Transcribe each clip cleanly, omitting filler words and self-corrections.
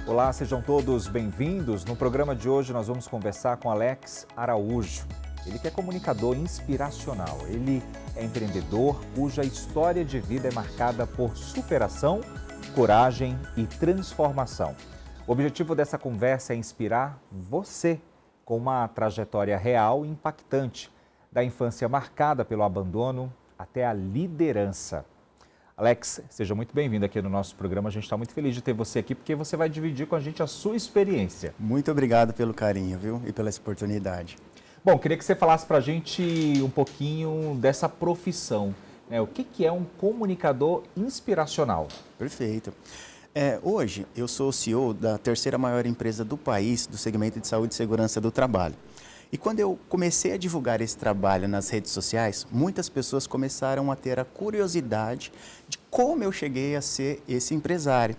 Olá, sejam todos bem-vindos. No programa de hoje nós vamos conversar com Alex Araújo. Ele que é comunicador inspiracional. Ele é empreendedor cuja história de vida é marcada por superação, coragem e transformação. O objetivo dessa conversa é inspirar você com uma trajetória real e impactante, da infância marcada pelo abandono até a liderança. Alex, seja muito bem-vindo aqui no nosso programa. A gente está muito feliz de ter você aqui, porque você vai dividir com a gente a sua experiência. Muito obrigado pelo carinho, viu? E pela oportunidade. Bom, queria que você falasse para a gente um pouquinho dessa profissão. O que é um comunicador inspiracional? Perfeito. Hoje, eu sou o CEO da terceira maior empresa do país, do segmento de saúde e segurança do trabalho. E quando eu comecei a divulgar esse trabalho nas redes sociais, muitas pessoas começaram a ter a curiosidade de como eu cheguei a ser esse empresário.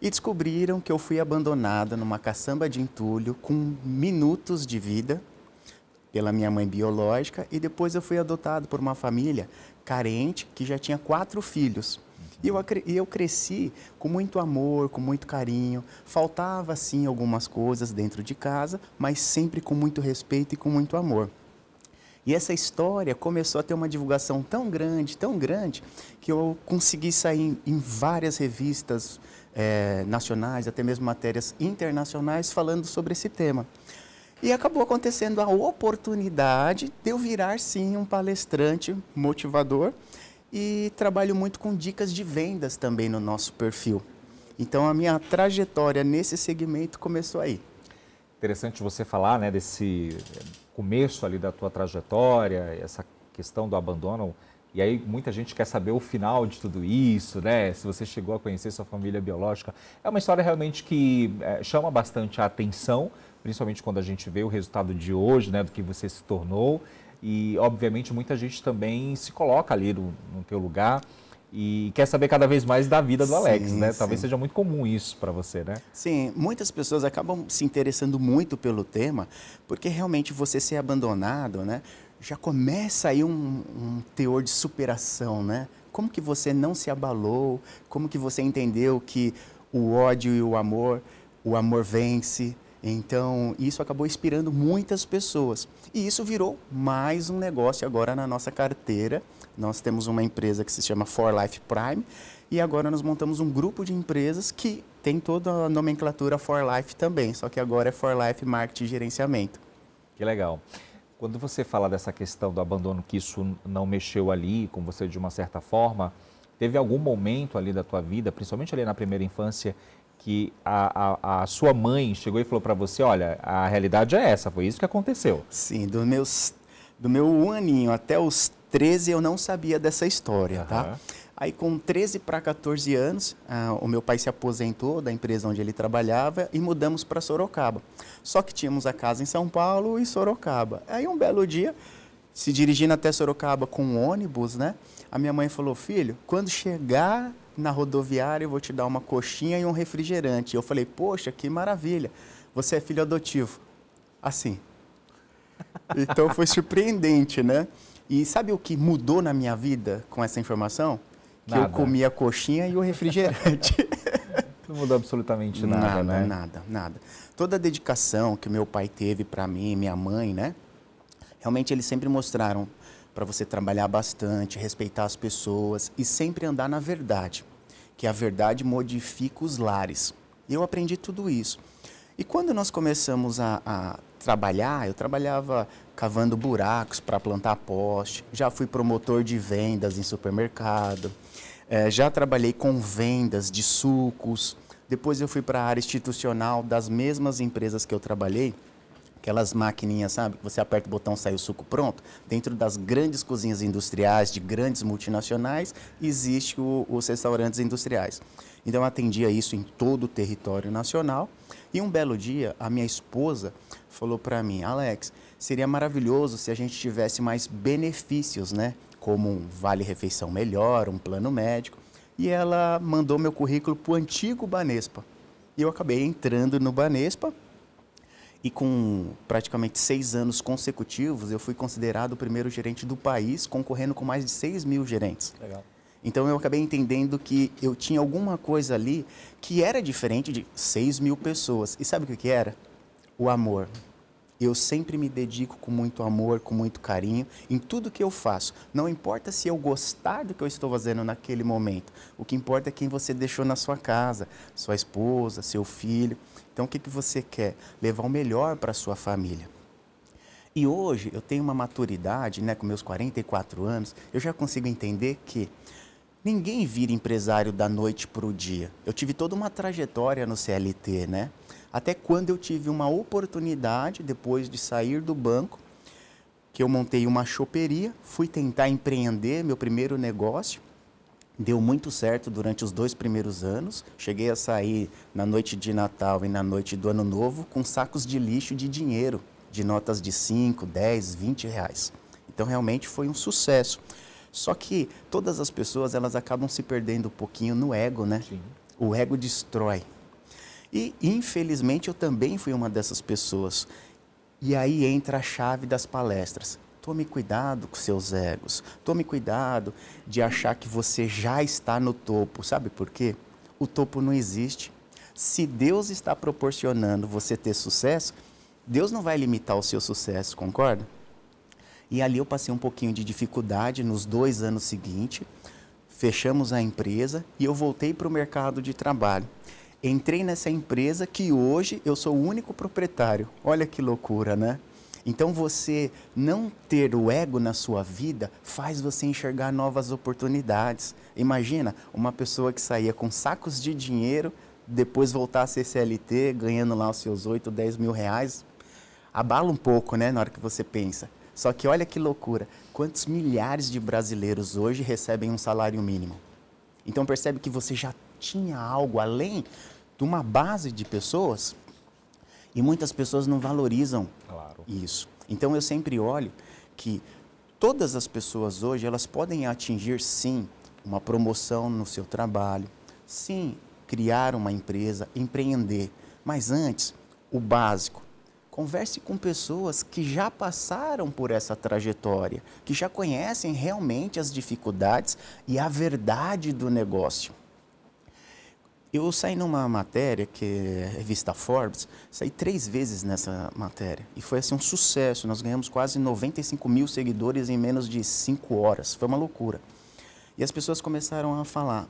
E descobriram que eu fui abandonada numa caçamba de entulho com minutos de vida pela minha mãe biológica e depois eu fui adotado por uma família carente que já tinha 4 filhos. E eu cresci com muito amor, com muito carinho. Faltava, sim, algumas coisas dentro de casa, mas sempre com muito respeito e com muito amor. E essa história começou a ter uma divulgação tão grande, que eu consegui sair em várias revistas nacionais, até mesmo matérias internacionais, falando sobre esse tema. E acabou acontecendo a oportunidade de eu virar, sim, um palestrante motivador, e trabalho muito com dicas de vendas também no nosso perfil. Então, a minha trajetória nesse segmento começou aí. Interessante você falar, desse começo ali da tua trajetória, essa questão do abandono. E aí muita gente quer saber o final de tudo isso, se você chegou a conhecer sua família biológica. É uma história realmente que chama bastante a atenção, principalmente quando a gente vê o resultado de hoje, do que você se tornou. E, obviamente, muita gente também se coloca ali no teu lugar e quer saber cada vez mais da vida do Alex, sim, Talvez sim. seja muito comum isso para você, Sim, muitas pessoas acabam se interessando muito pelo tema, porque realmente você ser abandonado, já começa aí um teor de superação, Como que você não se abalou, como que você entendeu que o ódio e o amor vence. Então, isso acabou inspirando muitas pessoas. E isso virou mais um negócio agora na nossa carteira. Nós temos uma empresa que se chama For Life Prime e agora nós montamos um grupo de empresas que tem toda a nomenclatura For Life também, só que agora é For Life Marketing e Gerenciamento. Que legal. Quando você fala dessa questão do abandono, que isso não mexeu ali com você de uma certa forma, teve algum momento ali da tua vida, principalmente ali na primeira infância, que a sua mãe chegou e falou para você, olha, a realidade é essa, foi isso que aconteceu? Sim, do meu 1 aninho até os 13 eu não sabia dessa história, tá? Aí com 13 para 14 anos, o meu pai se aposentou da empresa onde ele trabalhava e mudamos para Sorocaba. Só que tínhamos a casa em São Paulo e Sorocaba. Aí um belo dia, se dirigindo até Sorocaba com um ônibus, a minha mãe falou, filho, quando chegar na rodoviária eu vou te dar uma coxinha e um refrigerante. Eu falei, poxa, que maravilha, você é filho adotivo. Assim. Então foi surpreendente, E sabe o que mudou na minha vida com essa informação? Que Nada. eu comi a coxinha e o refrigerante. Não mudou absolutamente nada, Nada. Toda a dedicação que meu pai teve para mim e minha mãe, realmente eles sempre mostraram para você trabalhar bastante, respeitar as pessoas e sempre andar na verdade, que a verdade modifica os lares. E eu aprendi tudo isso. E quando nós começamos a trabalhar, eu trabalhava cavando buracos para plantar poste, já fui promotor de vendas em supermercado, já trabalhei com vendas de sucos, depois eu fui para a área institucional das mesmas empresas que eu trabalhei, aquelas maquininhas, sabe, que você aperta o botão e sai o suco pronto. Dentro das grandes cozinhas industriais, de grandes multinacionais, existe os restaurantes industriais. Então, eu atendia isso em todo o território nacional. E um belo dia, a minha esposa falou para mim, Alex, seria maravilhoso se a gente tivesse mais benefícios, como um vale-refeição melhor, um plano médico. E ela mandou meu currículo para o antigo Banespa. E eu acabei entrando no Banespa. E com praticamente 6 anos consecutivos, eu fui considerado o primeiro gerente do país, concorrendo com mais de 6.000 gerentes. Legal. Então eu acabei entendendo que eu tinha alguma coisa ali que era diferente de 6.000 pessoas. E sabe o que era? O amor. Eu sempre me dedico com muito amor, com muito carinho, em tudo que eu faço. Não importa se eu gostar do que eu estou fazendo naquele momento. O que importa é quem você deixou na sua casa, sua esposa, seu filho. Então, o que você quer? Levar o melhor para a sua família. E hoje, eu tenho uma maturidade, né, com meus 44 anos, eu já consigo entender que ninguém vira empresário da noite para o dia. Eu tive toda uma trajetória no CLT, né? Até quando eu tive uma oportunidade, depois de sair do banco, que eu montei uma choperia, fui tentar empreender meu primeiro negócio. Deu muito certo durante os 2 primeiros anos. Cheguei a sair na noite de Natal e na noite do Ano Novo com sacos de lixo de dinheiro, de notas de 5, 10, 20 reais. Então, realmente foi um sucesso. Só que todas as pessoas, elas acabam se perdendo um pouquinho no ego, né? Sim. O ego destrói. E, infelizmente, eu também fui uma dessas pessoas. E aí entra a chave das palestras. Tome cuidado com seus egos. Tome cuidado de achar que você já está no topo. Sabe por quê? O topo não existe. Se Deus está proporcionando você ter sucesso, Deus não vai limitar o seu sucesso, concorda? E ali eu passei um pouquinho de dificuldade nos 2 anos seguintes. Fechamos a empresa e eu voltei para o mercado de trabalho. Entrei nessa empresa que hoje eu sou o único proprietário. Olha que loucura, né? Então, você não ter o ego na sua vida faz você enxergar novas oportunidades. Imagina uma pessoa que saía com sacos de dinheiro, depois voltar a ser CLT, ganhando lá os seus 8, 10 mil reais. Abala um pouco, né, na hora que você pensa. Só que olha que loucura, quantos milhares de brasileiros hoje recebem um salário mínimo? Então, percebe que você já tinha algo além de uma base de pessoas e muitas pessoas não valorizam isso. Então, eu sempre olho que todas as pessoas hoje, elas podem atingir, sim, uma promoção no seu trabalho, sim, criar uma empresa, empreender. Mas antes, o básico, converse com pessoas que já passaram por essa trajetória, que já conhecem realmente as dificuldades e a verdade do negócio. Eu saí numa matéria, que é a revista Forbes, saí 3 vezes nessa matéria. E foi assim um sucesso, nós ganhamos quase 95 mil seguidores em menos de 5 horas. Foi uma loucura. E as pessoas começaram a falar,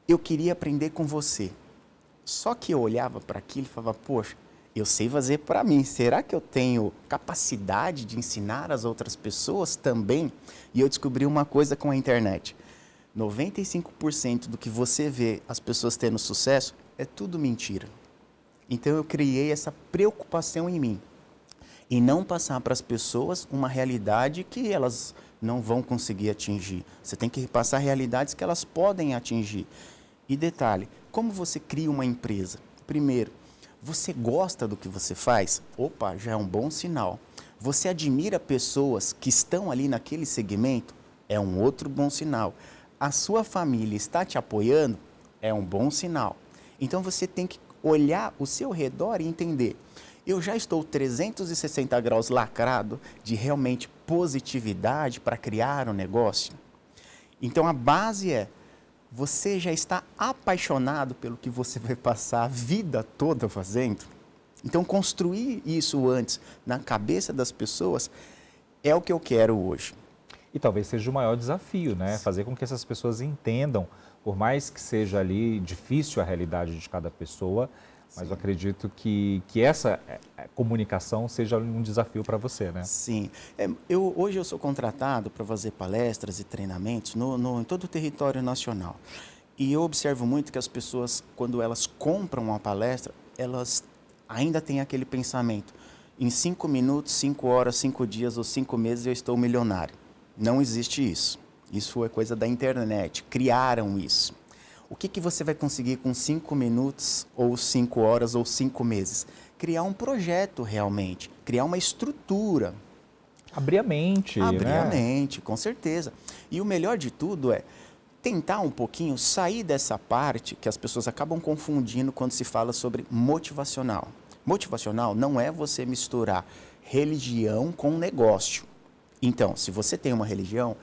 eu queria aprender com você. Só que eu olhava para aquilo e falava, poxa, eu sei fazer para mim. Será que eu tenho capacidade de ensinar as outras pessoas também? E eu descobri uma coisa com a internet. 95% do que você vê as pessoas tendo sucesso é tudo mentira. Então eu criei essa preocupação em mim. E não passar para as pessoas uma realidade que elas não vão conseguir atingir. Você tem que passar realidades que elas podem atingir. E detalhe, como você cria uma empresa? Primeiro, você gosta do que você faz? Opa, já é um bom sinal. Você admira pessoas que estão ali naquele segmento? É um outro bom sinal. A sua família está te apoiando? É um bom sinal. Então você tem que olhar o seu redor e entender. Eu já estou 360 graus lacrado de realmente positividade para criar um negócio? Então a base é, você já está apaixonado pelo que você vai passar a vida toda fazendo? Então, construir isso antes na cabeça das pessoas é o que eu quero hoje. E talvez seja o maior desafio, né? Fazer com que essas pessoas entendam, por mais que seja ali difícil a realidade de cada pessoa, mas eu acredito que essa comunicação seja um desafio para você, né? Sim. Hoje eu sou contratado para fazer palestras e treinamentos em todo o território nacional. E eu observo muito que as pessoas, quando elas compram uma palestra, elas ainda têm aquele pensamento. Em 5 minutos, 5 horas, 5 dias ou 5 meses eu estou milionário. Não existe isso. Isso é coisa da internet. Criaram isso. O que você vai conseguir com 5 minutos, ou 5 horas, ou 5 meses? Criar um projeto realmente, criar uma estrutura. Abrir a mente. Abrir né? a mente, com certeza. E o melhor de tudo é tentar um pouquinho sair dessa parte que as pessoas acabam confundindo quando se fala sobre motivacional. Motivacional não é você misturar religião com negócio. Então, se você tem uma religião,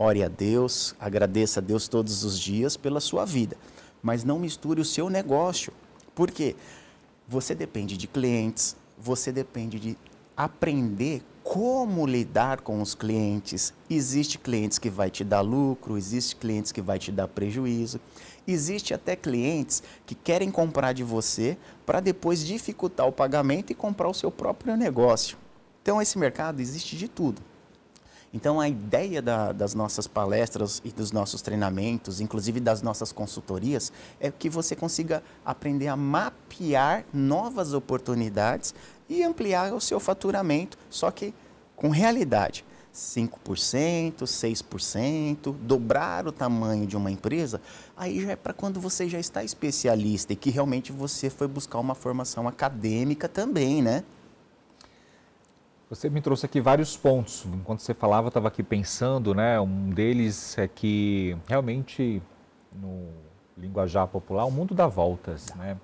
ore a Deus, agradeça a Deus todos os dias pela sua vida, mas não misture o seu negócio. Por quê? Você depende de clientes, você depende de aprender como lidar com os clientes. Existe clientes que vai te dar lucro, existe clientes que vai te dar prejuízo. Existe até clientes que querem comprar de você para depois dificultar o pagamento e comprar o seu próprio negócio. Então, esse mercado existe de tudo. Então, a ideia das nossas palestras e dos nossos treinamentos, inclusive das nossas consultorias, é que você consiga aprender a mapear novas oportunidades e ampliar o seu faturamento, só que com realidade. 5%, 6%, dobrar o tamanho de uma empresa, aí já é para quando você já está especialista e que realmente você foi buscar uma formação acadêmica também, né? Você me trouxe aqui vários pontos. Enquanto você falava, eu estava aqui pensando, né? Um deles é que realmente, no linguajar popular, o mundo dá voltas, né?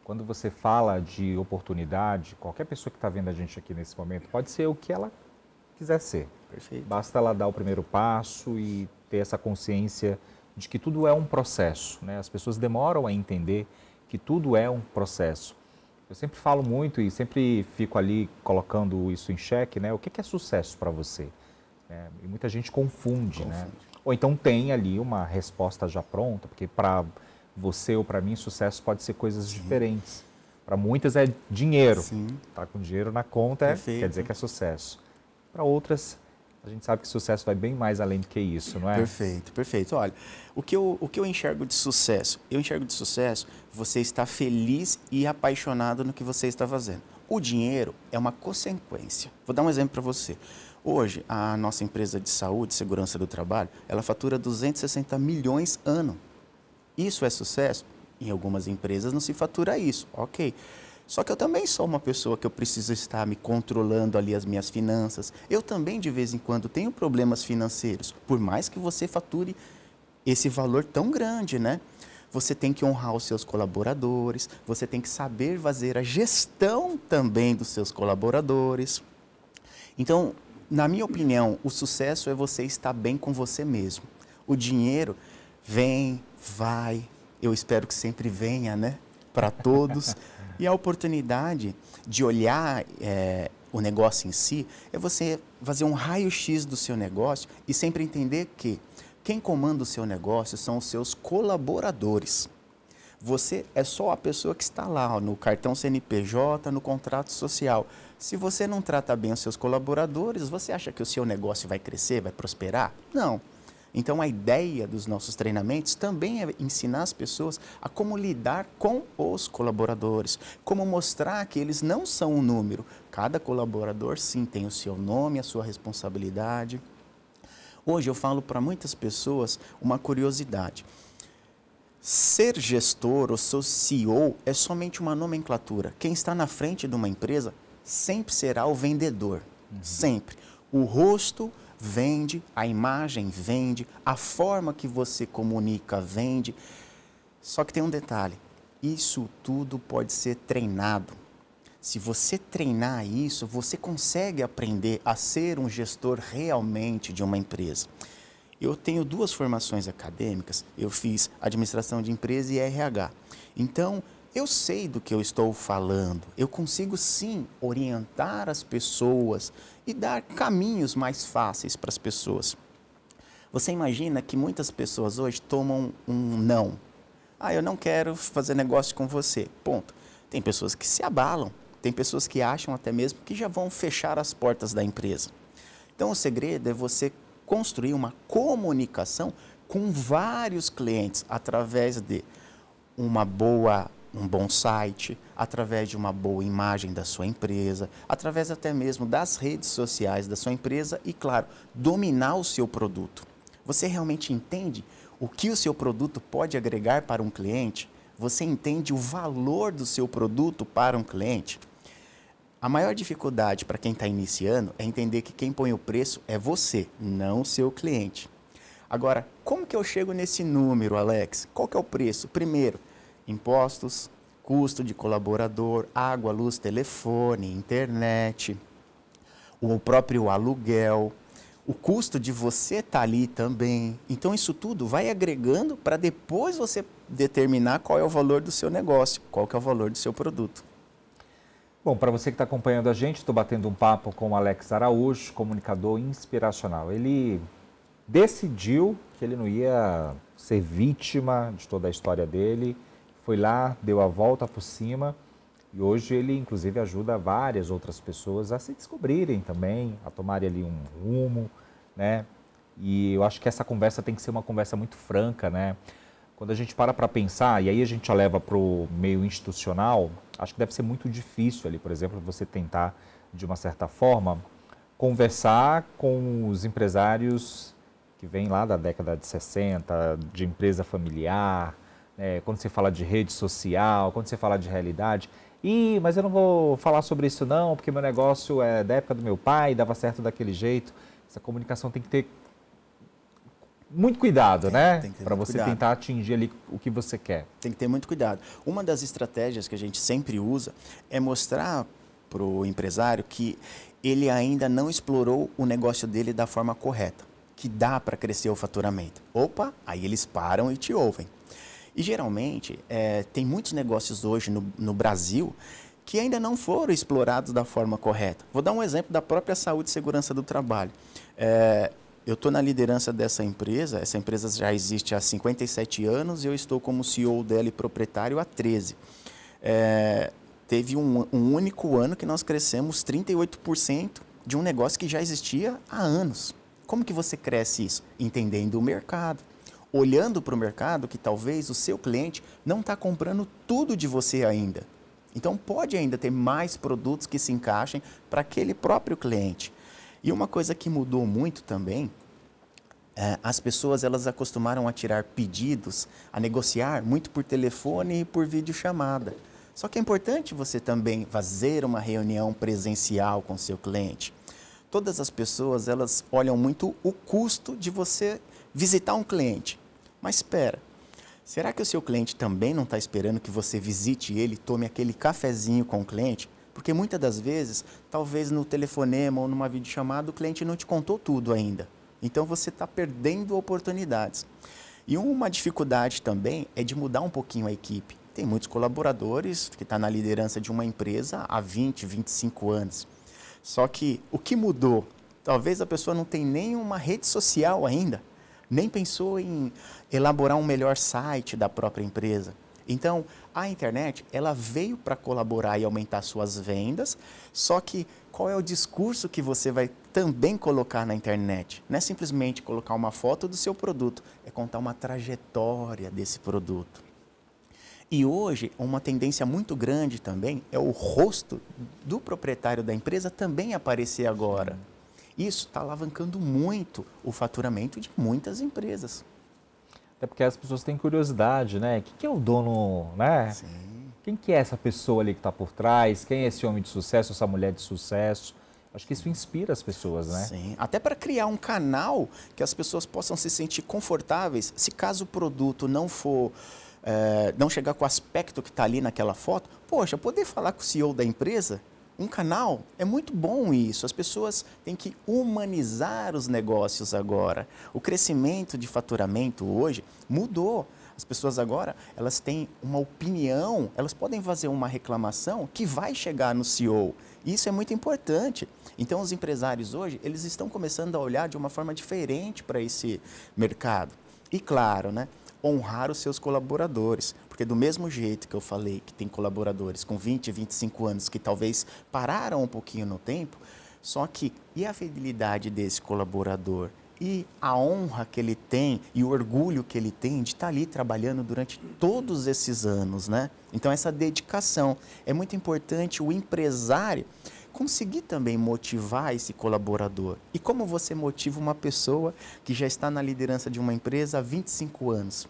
Quando você fala de oportunidade, qualquer pessoa que está vendo a gente aqui nesse momento pode ser o que ela quiser ser. Perfeito. Basta ela dar o primeiro passo e ter essa consciência de que tudo é um processo, né? As pessoas demoram a entender que tudo é um processo. Eu sempre falo muito e sempre fico ali colocando isso em xeque, né? O que é sucesso para você? E muita gente confunde, né? Ou então tem ali uma resposta já pronta, porque para você ou para mim sucesso pode ser coisas diferentes. Para muitas é dinheiro. Tá com dinheiro na conta quer dizer que é sucesso. Para outras, a gente sabe que sucesso vai bem mais além do que isso, não é? Perfeito, perfeito. Olha, o que eu enxergo de sucesso? Eu enxergo de sucesso você estar feliz e apaixonado no que você está fazendo. O dinheiro é uma consequência. Vou dar um exemplo para você. Hoje, a nossa empresa de saúde, segurança do trabalho, ela fatura 260 milhões ano. Isso é sucesso? Em algumas empresas não se fatura isso, ok. Só que eu também sou uma pessoa que eu preciso estar me controlando ali as minhas finanças. Eu também, de vez em quando, tenho problemas financeiros. Por mais que você fature esse valor tão grande, né? Você tem que honrar os seus colaboradores, você tem que saber fazer a gestão também dos seus colaboradores. Então, na minha opinião, o sucesso é você estar bem com você mesmo. O dinheiro vem, vai, eu espero que sempre venha, né? Para todos. E a oportunidade de olhar o negócio em si é você fazer um raio-x do seu negócio e sempre entender que quem comanda o seu negócio são os seus colaboradores. Você é só a pessoa que está lá no cartão CNPJ, no contrato social. Se você não trata bem os seus colaboradores, você acha que o seu negócio vai crescer, vai prosperar? Não. Então, a ideia dos nossos treinamentos também é ensinar as pessoas a como lidar com os colaboradores, como mostrar que eles não são um número. Cada colaborador, sim, tem o seu nome, a sua responsabilidade. Hoje, eu falo para muitas pessoas uma curiosidade. Ser gestor ou ser CEO é somente uma nomenclatura. Quem está na frente de uma empresa sempre será o vendedor, sempre. O rosto vende, a imagem vende, a forma que você comunica vende. Só que tem um detalhe, isso tudo pode ser treinado. Se você treinar isso, você consegue aprender a ser um gestor realmente de uma empresa. Eu tenho 2 formações acadêmicas, eu fiz administração de empresa e RH. Então, eu sei do que eu estou falando, eu consigo sim orientar as pessoas e dar caminhos mais fáceis para as pessoas. Você imagina que muitas pessoas hoje tomam um não. Eu não quero fazer negócio com você, ponto. Tem pessoas que se abalam, tem pessoas que acham até mesmo que já vão fechar as portas da empresa. Então o segredo é você construir uma comunicação com vários clientes através de um bom site, através de uma boa imagem da sua empresa, através até mesmo das redes sociais da sua empresa e, claro, dominar o seu produto. Você realmente entende o que o seu produto pode agregar para um cliente? Você entende o valor do seu produto para um cliente? A maior dificuldade para quem está iniciando é entender que quem põe o preço é você, não o seu cliente. Agora, como que eu chego nesse número, Alex? Qual que é o preço? Primeiro, impostos, custo de colaborador, água, luz, telefone, internet, o próprio aluguel, o custo de você estar ali também. Então, isso tudo vai agregando para depois você determinar qual é o valor do seu negócio, qual que é o valor do seu produto. Bom, para você que está acompanhando a gente, estou batendo um papo com o Alex Araújo, comunicador inspiracional. Ele decidiu que ele não ia ser vítima de toda a história dele, foi lá, deu a volta por cima e hoje ele, inclusive, ajuda várias outras pessoas a se descobrirem também, a tomarem ali um rumo, né? E eu acho que essa conversa tem que ser uma conversa muito franca, né? Quando a gente para pensar, e aí a gente já leva para o meio institucional, acho que deve ser muito difícil ali, por exemplo, você tentar, de uma certa forma, conversar com os empresários que vêm lá da década de 60, de empresa familiar, né? Quando você fala de rede social, quando você fala de realidade. Mas eu não vou falar sobre isso não, porque meu negócio é da época do meu pai, dava certo daquele jeito. Essa comunicação tem que ter muito cuidado, né? Para você tentar atingir ali o que você quer. Tem que ter muito cuidado. Uma das estratégias que a gente sempre usa é mostrar para o empresário que ele ainda não explorou o negócio dele da forma correta, que dá para crescer o faturamento. Opa, aí eles param e te ouvem. E geralmente tem muitos negócios hoje no Brasil que ainda não foram explorados da forma correta. Vou dar um exemplo da própria saúde e segurança do trabalho. Eu estou na liderança dessa empresa, essa empresa já existe há 57 anos e eu estou como CEO dela e proprietário há 13. Teve um único ano que nós crescemos 38% de um negócio que já existia há anos. Como que você cresce isso? Entendendo o mercado, olhando para o mercado que talvez o seu cliente não está comprando tudo de você ainda. Então pode ainda ter mais produtos que se encaixem para aquele próprio cliente. E uma coisa que mudou muito também, as pessoas elas acostumaram a tirar pedidos, a negociar muito por telefone e por videochamada. Só que é importante você também fazer uma reunião presencial com o seu cliente. Todas as pessoas elas olham muito o custo de você visitar um cliente. Mas espera, será que o seu cliente também não está esperando que você visite ele, tome aquele cafezinho com o cliente? Porque muitas das vezes, talvez no telefonema ou numa videochamada, o cliente não te contou tudo ainda. Então, você está perdendo oportunidades. E uma dificuldade também é de mudar um pouquinho a equipe. Tem muitos colaboradores que estão na liderança de uma empresa há 20, 25 anos. Só que o que mudou? Talvez a pessoa não tenha nem uma rede social ainda, nem pensou em elaborar um melhor site da própria empresa. Então, a internet, ela veio para colaborar e aumentar suas vendas, só que qual é o discurso que você vai também colocar na internet? Não é simplesmente colocar uma foto do seu produto, é contar uma trajetória desse produto. E hoje, uma tendência muito grande também é o rosto do proprietário da empresa também aparecer agora. Isso está alavancando muito o faturamento de muitas empresas. Até porque as pessoas têm curiosidade, né? Quem é o dono, né? Sim. Quem que é essa pessoa ali que está por trás? Quem é esse homem de sucesso, essa mulher de sucesso? Acho que isso inspira as pessoas, né? Sim, até para criar um canal que as pessoas possam se sentir confortáveis. Se caso o produto não for, não chegar com o aspecto que está ali naquela foto, poxa, poder falar com o CEO da empresa, um canal, é muito bom isso. As pessoas têm que humanizar os negócios agora. O crescimento de faturamento hoje mudou. As pessoas agora, elas têm uma opinião, elas podem fazer uma reclamação que vai chegar no CEO. Isso é muito importante. Então, os empresários hoje, eles estão começando a olhar de uma forma diferente para esse mercado. E claro, né, honrar os seus colaboradores. Porque do mesmo jeito que eu falei que tem colaboradores com 20, 25 anos que talvez pararam um pouquinho no tempo, só que e a fidelidade desse colaborador? E a honra que ele tem e o orgulho que ele tem de estar ali trabalhando durante todos esses anos, né? Então, essa dedicação. É muito importante o empresário conseguir também motivar esse colaborador. E como você motiva uma pessoa que já está na liderança de uma empresa há 25 anos?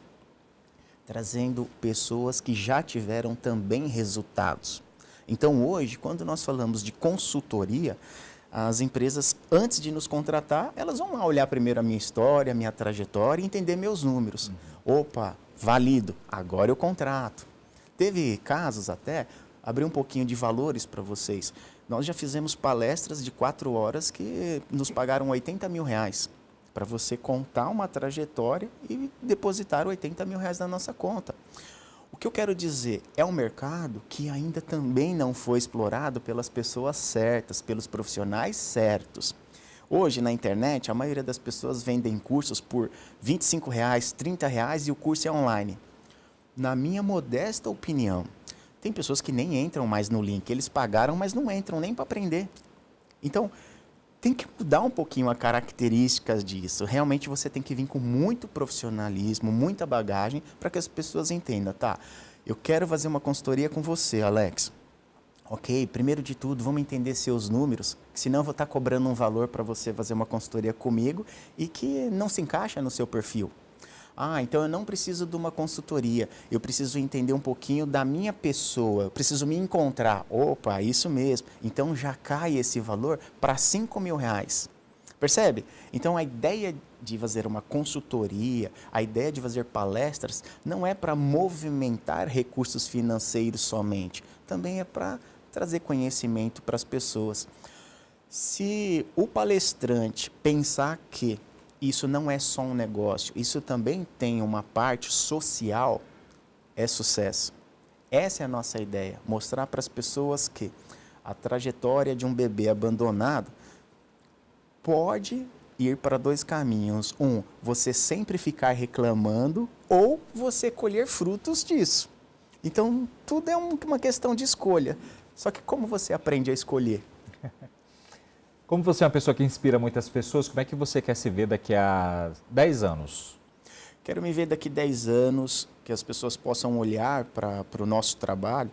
Trazendo pessoas que já tiveram também resultados. Então, hoje, quando nós falamos de consultoria, as empresas, antes de nos contratar, elas vão lá olhar primeiro a minha história, a minha trajetória e entender meus números. Opa, válido, agora eu contrato. Teve casos até, abrir um pouquinho de valores para vocês. Nós já fizemos palestras de 4 horas que nos pagaram R$80 mil para você contar uma trajetória e depositar R$80 mil na nossa conta. O que eu quero dizer, é um mercado que ainda também não foi explorado pelas pessoas certas, pelos profissionais certos. Hoje, na internet, a maioria das pessoas vendem cursos por R$25, R$30 e o curso é online. Na minha modesta opinião, tem pessoas que nem entram mais no link. Eles pagaram, mas não entram nem para aprender. Então, tem que mudar um pouquinho as características disso. Realmente você tem que vir com muito profissionalismo, muita bagagem, para que as pessoas entendam. Tá, eu quero fazer uma consultoria com você, Alex. Ok, primeiro de tudo, vamos entender seus números, senão eu vou estar cobrando um valor para você fazer uma consultoria comigo e que não se encaixa no seu perfil. Ah, então eu não preciso de uma consultoria, eu preciso entender um pouquinho da minha pessoa, eu preciso me encontrar. Opa, isso mesmo. Então já cai esse valor para R$5 mil. Percebe? Então a ideia de fazer uma consultoria, a ideia de fazer palestras, não é para movimentar recursos financeiros somente, também é para trazer conhecimento para as pessoas. Se o palestrante pensar que isso não é só um negócio, isso também tem uma parte social, é sucesso. Essa é a nossa ideia, mostrar para as pessoas que a trajetória de um bebê abandonado pode ir para 2 caminhos. Um, você sempre ficar reclamando ou você colher frutos disso. Então, tudo é uma questão de escolha. Só que como você aprende a escolher? Como você é uma pessoa que inspira muitas pessoas, como é que você quer se ver daqui a 10 anos? Quero me ver daqui a 10 anos, que as pessoas possam olhar para o nosso trabalho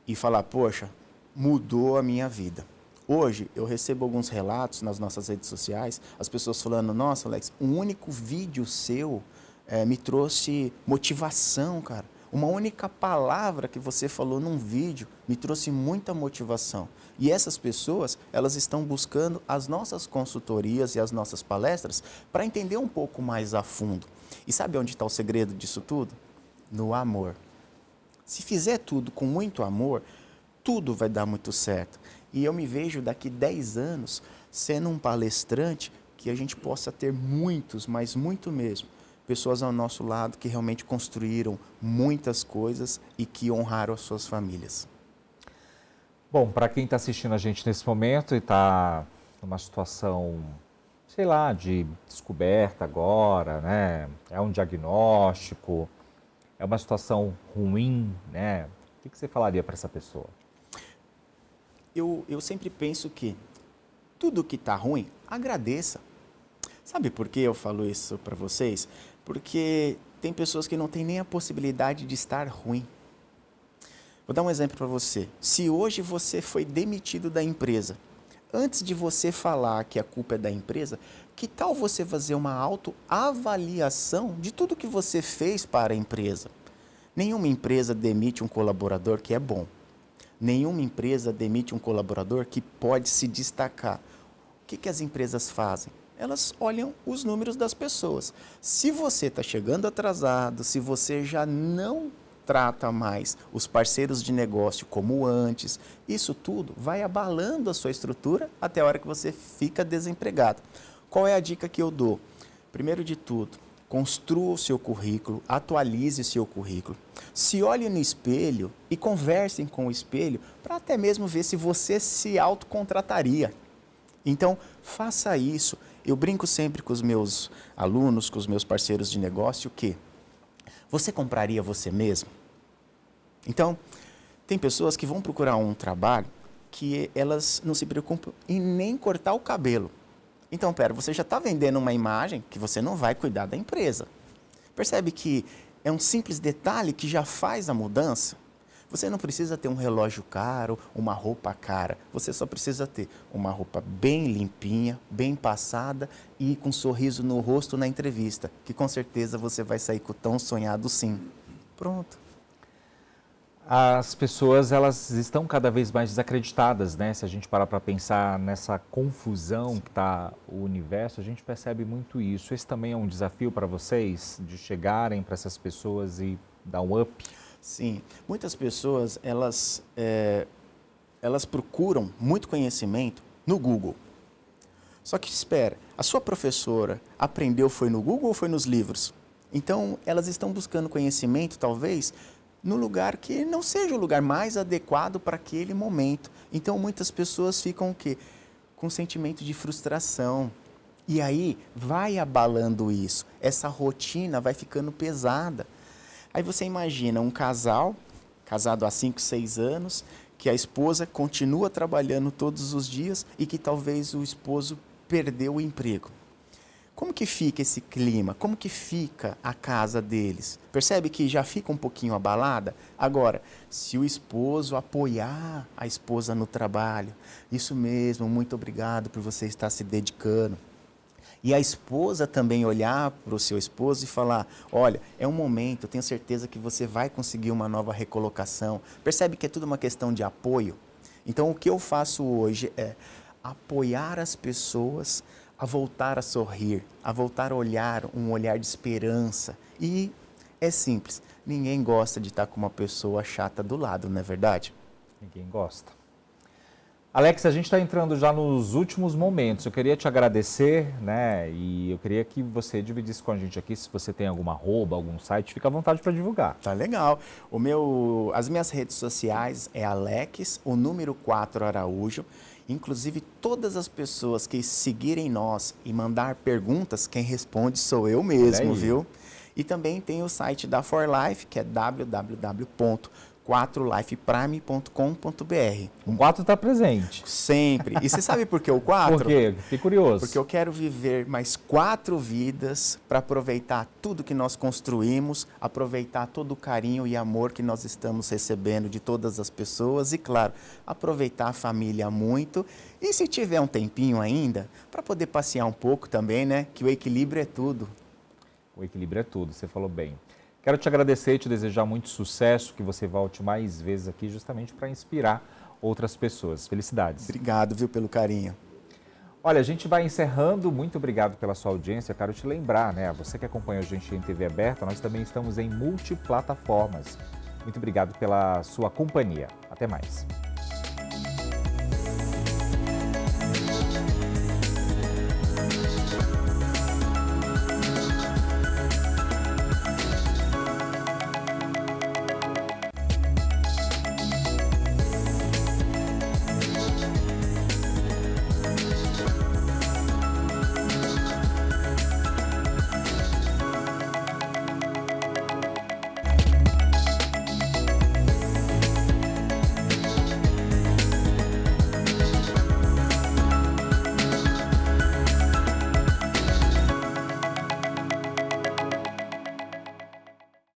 e falar, poxa, mudou a minha vida. Hoje, eu recebo alguns relatos nas nossas redes sociais, as pessoas falando, nossa, Alex, um único vídeo seu me trouxe motivação, cara. Uma única palavra que você falou num vídeo me trouxe muita motivação. E essas pessoas, elas estão buscando as nossas consultorias e as nossas palestras para entender um pouco mais a fundo. E sabe onde está o segredo disso tudo? No amor. Se fizer tudo com muito amor, tudo vai dar muito certo. E eu me vejo daqui 10 anos sendo um palestrante que a gente possa ter muitos, mas muito mesmo, pessoas ao nosso lado que realmente construíram muitas coisas e que honraram as suas famílias. Bom, para quem está assistindo a gente nesse momento e está numa situação, sei lá, de descoberta agora, né? É um diagnóstico, é uma situação ruim, né? O que você falaria para essa pessoa? Eu sempre penso que tudo que está ruim, agradeça. Sabe por que eu falo isso para vocês? Porque tem pessoas que não têm nem a possibilidade de estar ruim. Vou dar um exemplo para você. Se hoje você foi demitido da empresa, antes de você falar que a culpa é da empresa, que tal você fazer uma autoavaliação de tudo que você fez para a empresa? Nenhuma empresa demite um colaborador que é bom. Nenhuma empresa demite um colaborador que pode se destacar. O que as empresas fazem? Elas olham os números das pessoas. Se você está chegando atrasado, se você já não trata mais os parceiros de negócio como antes, isso tudo vai abalando a sua estrutura até a hora que você fica desempregado. Qual é a dica que eu dou? Primeiro de tudo, construa o seu currículo, atualize o seu currículo. Se olhe no espelho e conversem com o espelho para até mesmo ver se você se autocontrataria. Então, faça isso. Eu brinco sempre com os meus alunos, com os meus parceiros de negócio, que você compraria você mesmo? Então, tem pessoas que vão procurar um trabalho que elas não se preocupam em nem cortar o cabelo. Então, você já está vendendo uma imagem que você não vai cuidar da empresa. Percebe que é um simples detalhe que já faz a mudança? Você não precisa ter um relógio caro, uma roupa cara. Você só precisa ter uma roupa bem limpinha, bem passada e com um sorriso no rosto na entrevista, que com certeza você vai sair com o tão sonhado sim. Pronto. As pessoas, elas estão cada vez mais desacreditadas, né? Se a gente parar para pensar nessa confusão que está o universo, a gente percebe muito isso. Esse também é um desafio para vocês, de chegarem para essas pessoas e dar um up? Sim, muitas pessoas, elas procuram muito conhecimento no Google. Só que espera, a sua professora aprendeu foi no Google ou foi nos livros? Então, elas estão buscando conhecimento, talvez, no lugar que não seja o lugar mais adequado para aquele momento. Então, muitas pessoas ficam o quê? Com sentimento de frustração. E aí, vai abalando isso. Essa rotina vai ficando pesada. Aí você imagina um casal, casado há 5, 6 anos, que a esposa continua trabalhando todos os dias e que talvez o esposo perdeu o emprego. Como que fica esse clima? Como que fica a casa deles? Percebe que já fica um pouquinho abalada? Agora, se o esposo apoiar a esposa no trabalho, isso mesmo, muito obrigado por você estar se dedicando. E a esposa também olhar para o seu esposo e falar, olha, é um momento, eu tenho certeza que você vai conseguir uma nova recolocação. Percebe que é tudo uma questão de apoio? Então, o que eu faço hoje é apoiar as pessoas a voltar a sorrir, a voltar a olhar, um olhar de esperança. E é simples, ninguém gosta de estar com uma pessoa chata do lado, não é verdade? Ninguém gosta. Alex, a gente está entrando já nos últimos momentos. Eu queria te agradecer, né? E eu queria que você dividisse com a gente aqui, se você tem alguma arroba, algum site, fica à vontade para divulgar. Tá legal. As minhas redes sociais é Alex, o número 4 Araújo. Inclusive, todas as pessoas que seguirem nós e mandar perguntas, quem responde sou eu mesmo, viu? E também tem o site da For Life, que é www.4lifeprime.com.br. O 4 está presente. Sempre. E você sabe por que o 4? Por quê? Fiquei curioso. Porque eu quero viver mais 4 vidas para aproveitar tudo que nós construímos, aproveitar todo o carinho e amor que nós estamos recebendo de todas as pessoas e, claro, aproveitar a família muito. E se tiver um tempinho ainda, para poder passear um pouco também, né? Que o equilíbrio é tudo. O equilíbrio é tudo, você falou bem. Quero te agradecer e te desejar muito sucesso, que você volte mais vezes aqui justamente para inspirar outras pessoas. Felicidades. Obrigado, viu, pelo carinho. Olha, a gente vai encerrando. Muito obrigado pela sua audiência. Quero te lembrar, né? Você que acompanha a gente em TV aberta, nós também estamos em multiplataformas. Muito obrigado pela sua companhia. Até mais.